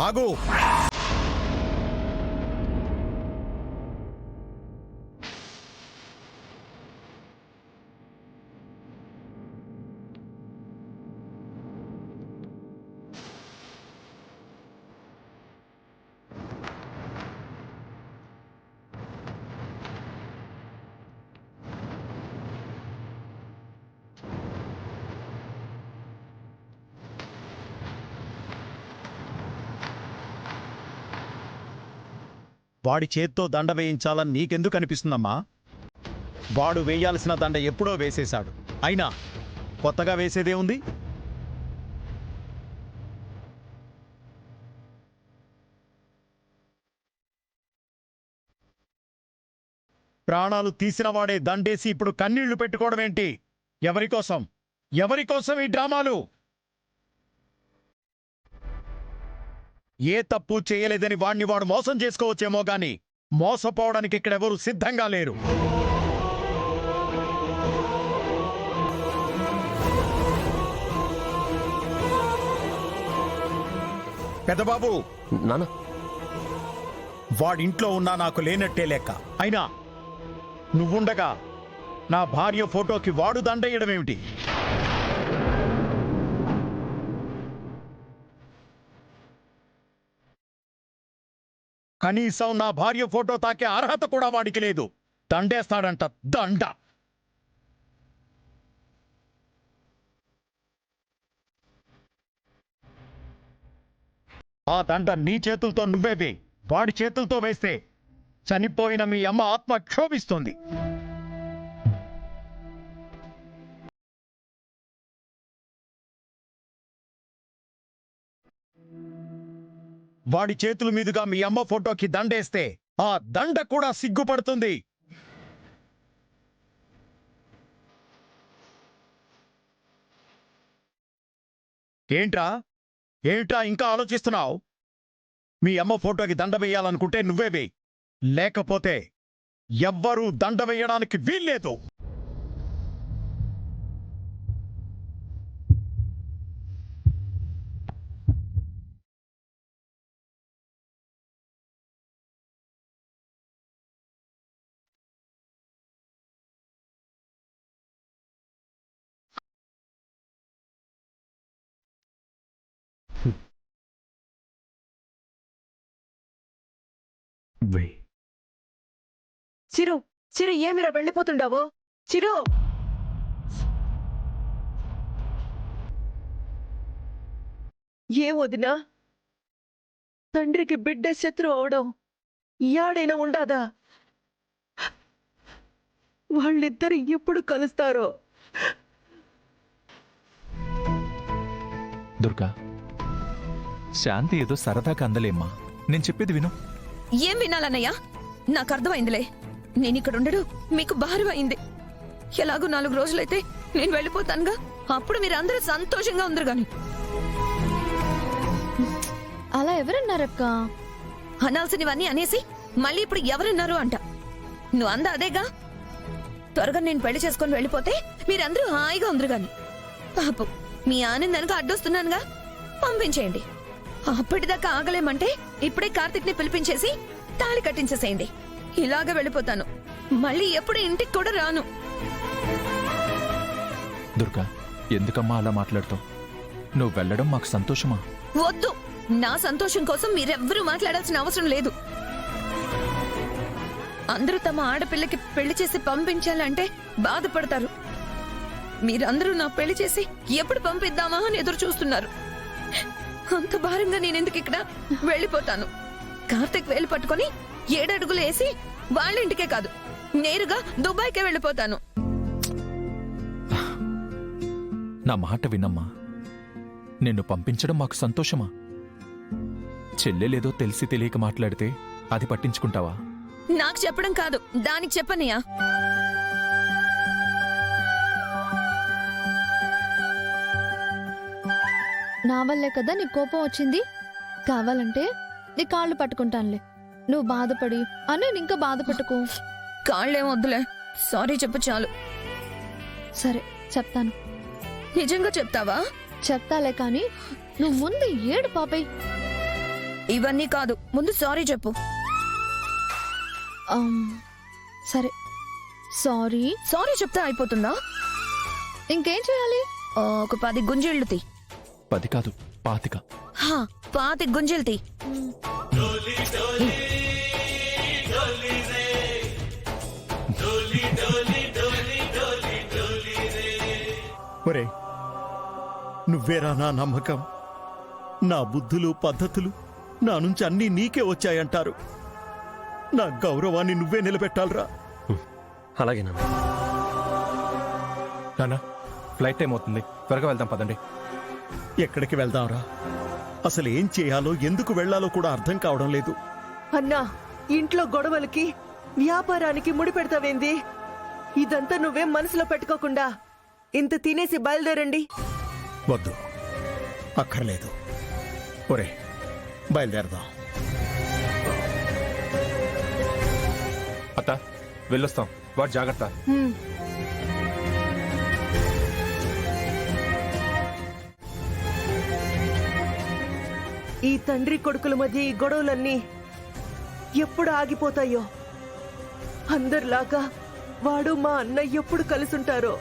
ఆగు. వాడి చేత్తో దండ వేయించాలని నీకెందుకు అనిపిస్తుందమ్మా? వాడు వేయాల్సిన దండ ఎప్పుడో వేసేశాడు. అయినా కొత్తగా వేసేదే ఉంది. ప్రాణాలు తీసిన వాడే దండేసి ఇప్పుడు కన్నీళ్లు పెట్టుకోవడం ఏంటి? ఎవరికోసం? ఎవరికోసం ఈ డ్రామాలు? ఏ తప్పు చేయలేదని వాణ్ణి వాడు మోసం చేసుకోవచ్చేమో గాని మోసపోవడానికి ఇక్కడెవరూ సిద్ధంగా లేరు. పెద్దబాబు, నాన్న, వాడింట్లో ఉన్నా నాకు లేనట్టే లెక్క. అయినా నువ్వుండగా నా భార్య ఫోటోకి వాడు దండేయడమేమిటి? కనీసం నా భార్య ఫోటో తాకే అర్హత కూడా వాడికి లేదు. దండేస్తాడంట దండ. ఆ దండ నీ చేతులతో నువ్వే వేయి. వాడి చేతులతో వేస్తే చనిపోయిన మీ అమ్మ ఆత్మ క్షోభిస్తుంది. వాడి చేతుల మీదుగా మీ అమ్మ ఫోటోకి దండేస్తే ఆ దండ కూడా సిగ్గుపడుతుంది. ఏంట్రా ఏంట్రా ఇంకా ఆలోచిస్తున్నావు? మీ అమ్మ ఫోటోకి దండ వేయాలనుకుంటే నువ్వే వేయి, లేకపోతే ఎవ్వరూ దండ వేయడానికి వీల్లేదు. చిరు, చిరు, ఏమిరా వెళ్ళిపోతుండావు? చిరు, ఏ వదినా? తండ్రికి బిడ్డ శత్రు అవడం యాడైనా ఉండాదా? వాళ్ళిద్దరు ఎప్పుడు కలుస్తారో? దుర్గా, శాంతి ఏదో సరదాగా అందలేమ్మా. నేను చెప్పేది విను. ఏం వినాలన్నయ్యా? నాకు అర్థమైందిలే. నేనిక్కడుండడు మీకు భారం అయింది. ఎలాగో 4 రోజులైతే నేను వెళ్ళిపోతానుగా. అప్పుడు మీరందరూ సంతోషంగా ఉందరు గాని. అలా ఎవరన్నారక్క? అనాల్సినవన్నీ అనేసి మళ్ళీ ఇప్పుడు ఎవరన్నారు అంట. నువ్వు అందా అదేగా. త్వరగా నేను పెళ్లి చేసుకొని వెళ్ళిపోతే మీరందరూ హాయిగా ఉందరు గాని. పాపం మీ ఆనందానికి అడ్డొస్తున్నానుగా, పంపించేయండి. అప్పటిదాకా ఆగలేమంటే ఇప్పుడే కార్తిక్ ని పిలిపించేసి తాళి కట్టించేసేయండి. ఇలాగ వెళ్ళిపోతాను. మళ్ళీ ఎప్పుడు ఇంటికి కూడా రాను. దుర్గా, ఎందుకమ్మా అలా మాట్లాడుతావు? నువ్వు వెళ్ళడం మాకు సంతోషమా? వద్దు. నా సంతోషం కోసం మీరెవ్వరూ మాట్లాడాల్సిన అవసరం లేదు. అందరూ తమ ఆడపిల్లకి పెళ్లి చేసి పంపించాలంటే బాధపడతారు. మీరందరూ నా పెళ్లి చేసి ఎప్పుడు పంపిద్దామా అని ఎదురు చూస్తున్నారు. అంత భారంగా నేనెందుకు ఇక్కడ? వెళ్ళిపోతాను. కార్తిక్ వేలు పట్టుకొని 7 అడుగులు వేసి వాళ్ళ ఇంటికే కాదు, నేరుగా దుబాయ్కే వెళ్ళిపోతాను. నా మాట వినమ్మా. నిన్ను పంపించడం మాకు సంతోషమా? చెల్లెలేదో తెలిసి తెలియక మాట్లాడితే అది పట్టించుకుంటావా? నాకు చెప్పడం కాదు, దానికి చెప్పనయ్యా. నా వల్లే కదా నీ కోపం వచ్చింది. కావాలంటే నీ కాళ్ళు పట్టుకుంటానులే. నువ్వు బాధపడి అని ఇంకా బాధపెట్టుకో. కాళ్ళేం వద్దులే, సారీ చెప్పు చాలు. సరే చెప్తాను. నిజంగా చెప్తావా? చెప్తాలే కానీ నువ్వు ముందు ఏడు పాపై. ఇవన్నీ కాదు, ముందు సారీ చెప్పు. సరే సారీ. సారీ చెప్తే అయిపోతుందా? ఇంకేం చేయాలి? ఒక 10 గుంజిళ్ళు తీ. 10 కాదు 25. హా, 5 గుంజిలు తీ. ఒరే, నువ్వేరా నా నమ్మకం. నా బుద్ధులు పద్ధతులు నా నుంచి అన్నీ నీకే వచ్చాయంటారు. నా గౌరవాన్ని నువ్వే నిలబెట్టాలరా. అలాగే నాన్న. నాన్న ఫ్లైట్ టైం అవుతుంది, త్వరగా వెళ్దాం పదండి. ఎక్కడికి వెళ్దాంరా? అసలు ఏం చేయాలో ఎందుకు వెళ్లాలో కూడా అర్థం కావడం లేదు. అన్నా, ఇంట్లో గొడవలకి వ్యాపారానికి ముడిపెడతావేంది? ఇదంతా నువ్వేం మనసులో పెట్టుకోకుండా ఇంత తినేసి బయలుదేరండి. వద్దు, అక్కర్లేదు. ఒరే, బయలుదేరదాం. అత్త వెళ్ళొస్తాం, వాడు జాగ్రత్త. హ్మ్. ఈ తండ్రి కొడుకుల మధ్య ఈ గొడవలన్నీ ఎప్పుడు ఆగిపోతాయో? అందరిలాగా వాడు మా అన్న ఎప్పుడు కలుసుంటారో?